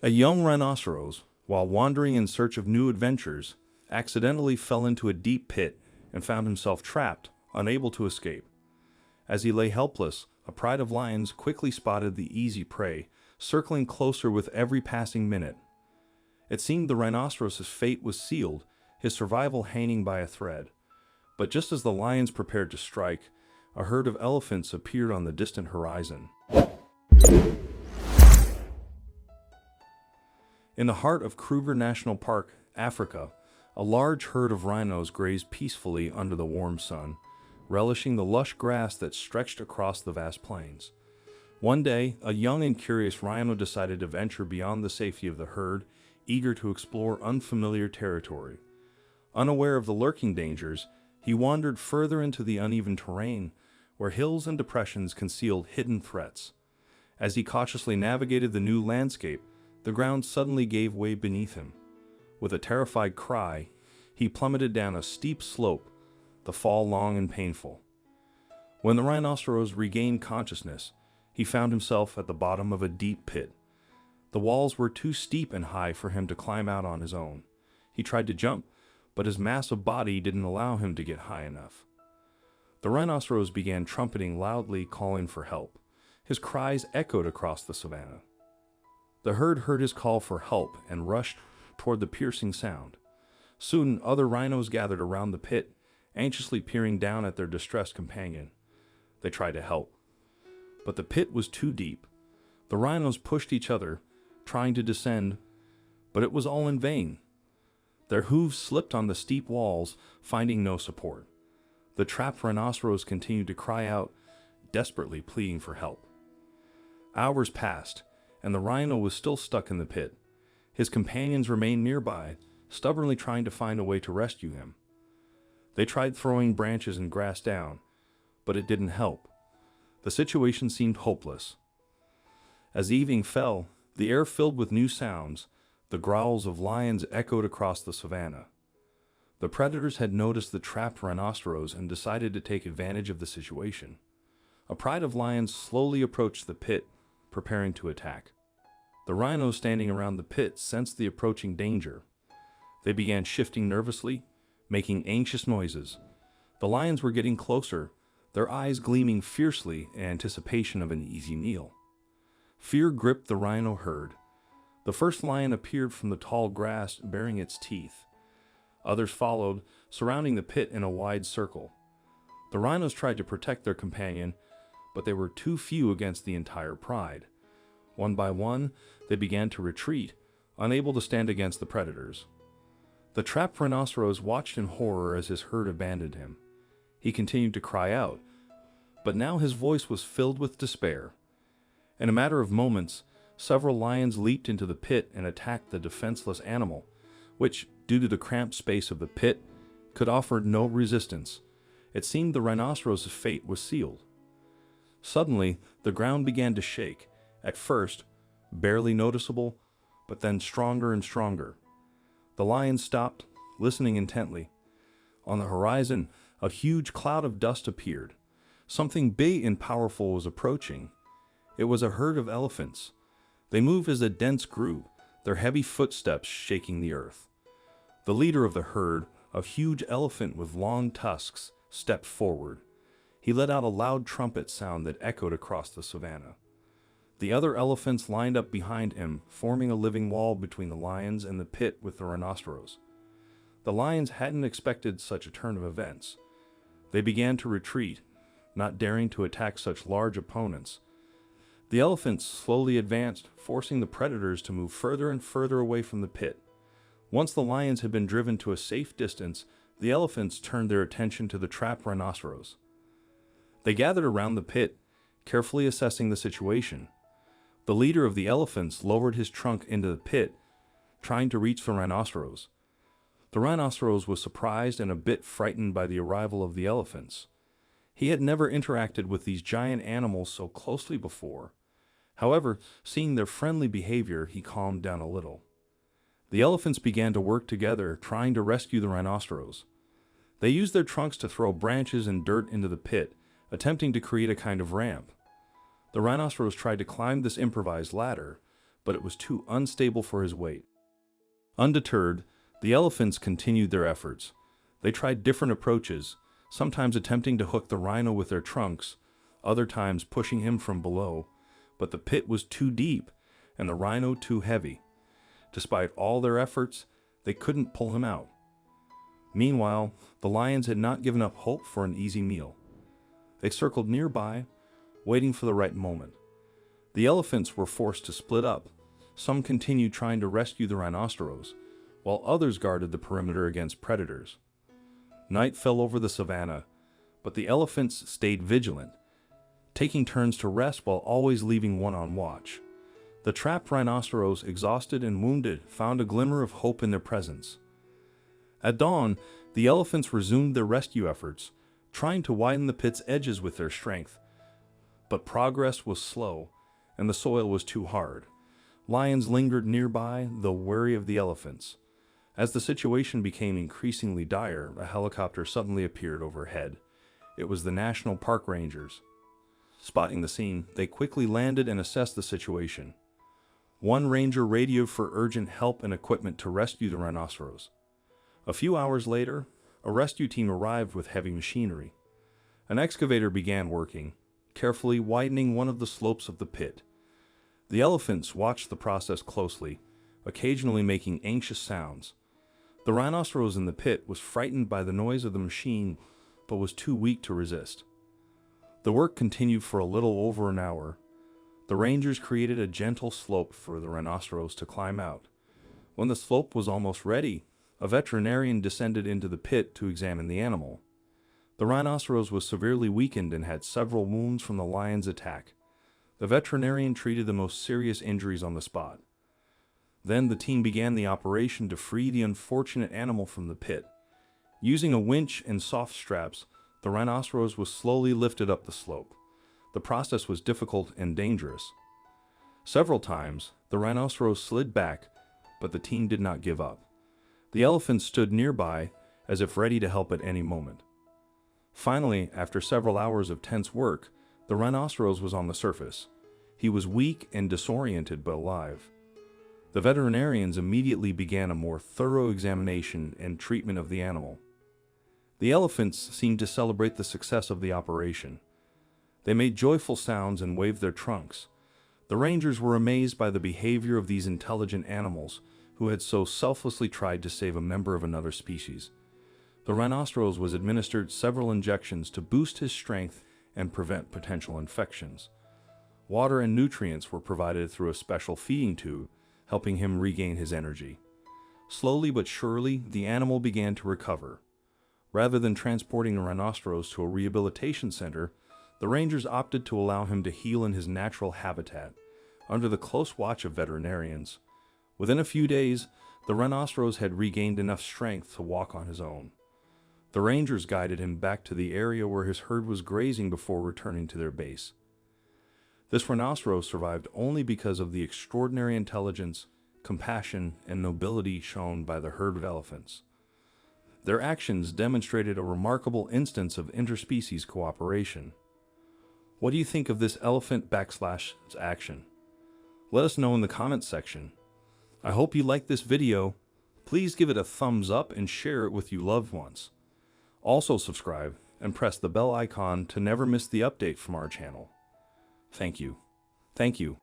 A young rhinoceros, while wandering in search of new adventures, accidentally fell into a deep pit and found himself trapped, unable to escape. As he lay helpless, a pride of lions quickly spotted the easy prey, circling closer with every passing minute. It seemed the rhinoceros's fate was sealed, his survival hanging by a thread. But just as the lions prepared to strike, a herd of elephants appeared on the distant horizon. In the heart of Kruger National Park, Africa, a large herd of rhinos grazed peacefully under the warm sun, relishing the lush grass that stretched across the vast plains. One day, a young and curious rhino decided to venture beyond the safety of the herd, eager to explore unfamiliar territory. Unaware of the lurking dangers, he wandered further into the uneven terrain, where hills and depressions concealed hidden threats. As he cautiously navigated the new landscape, the ground suddenly gave way beneath him. With a terrified cry, he plummeted down a steep slope, the fall long and painful. When the rhinoceros regained consciousness, he found himself at the bottom of a deep pit. The walls were too steep and high for him to climb out on his own. He tried to jump, but his massive body didn't allow him to get high enough. The rhinoceros began trumpeting loudly, calling for help. His cries echoed across the savanna. The herd heard his call for help and rushed toward the piercing sound. Soon, other rhinos gathered around the pit, anxiously peering down at their distressed companion. They tried to help, but the pit was too deep. The rhinos pushed each other, trying to descend, but it was all in vain. Their hooves slipped on the steep walls, finding no support. The trapped rhinoceros continued to cry out, desperately pleading for help. Hours passed, and the rhino was still stuck in the pit. His companions remained nearby, stubbornly trying to find a way to rescue him. They tried throwing branches and grass down, but it didn't help. The situation seemed hopeless. As evening fell, the air filled with new sounds. The growls of lions echoed across the savanna. The predators had noticed the trapped rhinoceros and decided to take advantage of the situation. A pride of lions slowly approached the pit, preparing to attack. The rhinos standing around the pit sensed the approaching danger. They began shifting nervously, making anxious noises. The lions were getting closer, their eyes gleaming fiercely in anticipation of an easy meal. Fear gripped the rhino herd. The first lion appeared from the tall grass, baring its teeth. Others followed, surrounding the pit in a wide circle. The rhinos tried to protect their companion, but they were too few against the entire pride. One by one, they began to retreat, unable to stand against the predators. The trapped rhinoceros watched in horror as his herd abandoned him. He continued to cry out, but now his voice was filled with despair. In a matter of moments, several lions leaped into the pit and attacked the defenseless animal, which, due to the cramped space of the pit, could offer no resistance. It seemed the rhinoceros' fate was sealed. Suddenly, the ground began to shake, at first, barely noticeable, but then stronger and stronger. The lions stopped, listening intently. On the horizon, a huge cloud of dust appeared. Something big and powerful was approaching. It was a herd of elephants. They moved as a dense group, their heavy footsteps shaking the earth. The leader of the herd, a huge elephant with long tusks, stepped forward. He let out a loud trumpet sound that echoed across the savanna. The other elephants lined up behind him, forming a living wall between the lions and the pit with the rhinoceros. The lions hadn't expected such a turn of events. They began to retreat, not daring to attack such large opponents. The elephants slowly advanced, forcing the predators to move further and further away from the pit. Once the lions had been driven to a safe distance, the elephants turned their attention to the trapped rhinoceros. They gathered around the pit, carefully assessing the situation. The leader of the elephants lowered his trunk into the pit, trying to reach the rhinoceros. The rhinoceros was surprised and a bit frightened by the arrival of the elephants. He had never interacted with these giant animals so closely before. However, seeing their friendly behavior, he calmed down a little. The elephants began to work together, trying to rescue the rhinoceros. They used their trunks to throw branches and dirt into the pit, attempting to create a kind of ramp. The rhinoceros tried to climb this improvised ladder, but it was too unstable for his weight. Undeterred, the elephants continued their efforts. They tried different approaches, sometimes attempting to hook the rhino with their trunks, other times pushing him from below, but the pit was too deep and the rhino too heavy. Despite all their efforts, they couldn't pull him out. Meanwhile, the lions had not given up hope for an easy meal. They circled nearby, waiting for the right moment. The elephants were forced to split up. Some continued trying to rescue the rhinoceros, while others guarded the perimeter against predators. Night fell over the savannah, but the elephants stayed vigilant, taking turns to rest while always leaving one on watch. The trapped rhinoceros, exhausted and wounded, found a glimmer of hope in their presence. At dawn, the elephants resumed their rescue efforts, trying to widen the pit's edges with their strength. But progress was slow, and the soil was too hard. Lions lingered nearby, though wary of the elephants. As the situation became increasingly dire, a helicopter suddenly appeared overhead. It was the National Park Rangers. Spotting the scene, they quickly landed and assessed the situation. One ranger radioed for urgent help and equipment to rescue the rhinoceros. A few hours later, a rescue team arrived with heavy machinery. An excavator began working, carefully widening one of the slopes of the pit. The elephants watched the process closely, occasionally making anxious sounds. The rhinoceros in the pit was frightened by the noise of the machine, but was too weak to resist. The work continued for a little over an hour. The rangers created a gentle slope for the rhinoceros to climb out. When the slope was almost ready, a veterinarian descended into the pit to examine the animal. The rhinoceros was severely weakened and had several wounds from the lion's attack. The veterinarian treated the most serious injuries on the spot. Then the team began the operation to free the unfortunate animal from the pit. Using a winch and soft straps, the rhinoceros was slowly lifted up the slope. The process was difficult and dangerous. Several times, the rhinoceros slid back, but the team did not give up. The elephants stood nearby, as if ready to help at any moment. Finally, after several hours of tense work, the rhinoceros was on the surface. He was weak and disoriented but alive. The veterinarians immediately began a more thorough examination and treatment of the animal. The elephants seemed to celebrate the success of the operation. They made joyful sounds and waved their trunks. The rangers were amazed by the behavior of these intelligent animals who had so selflessly tried to save a member of another species. The rhinoceros was administered several injections to boost his strength and prevent potential infections. Water and nutrients were provided through a special feeding tube, helping him regain his energy. Slowly but surely, the animal began to recover. Rather than transporting the rhinoceros to a rehabilitation center, the rangers opted to allow him to heal in his natural habitat, under the close watch of veterinarians. Within a few days, the rhinoceros had regained enough strength to walk on his own. The rangers guided him back to the area where his herd was grazing before returning to their base. This rhinoceros survived only because of the extraordinary intelligence, compassion, and nobility shown by the herd of elephants. Their actions demonstrated a remarkable instance of interspecies cooperation. What do you think of this elephant/'s action? Let us know in the comments section. I hope you liked this video. Please give it a thumbs up and share it with your loved ones. Also subscribe and press the bell icon to never miss the update from our channel. Thank you. Thank you.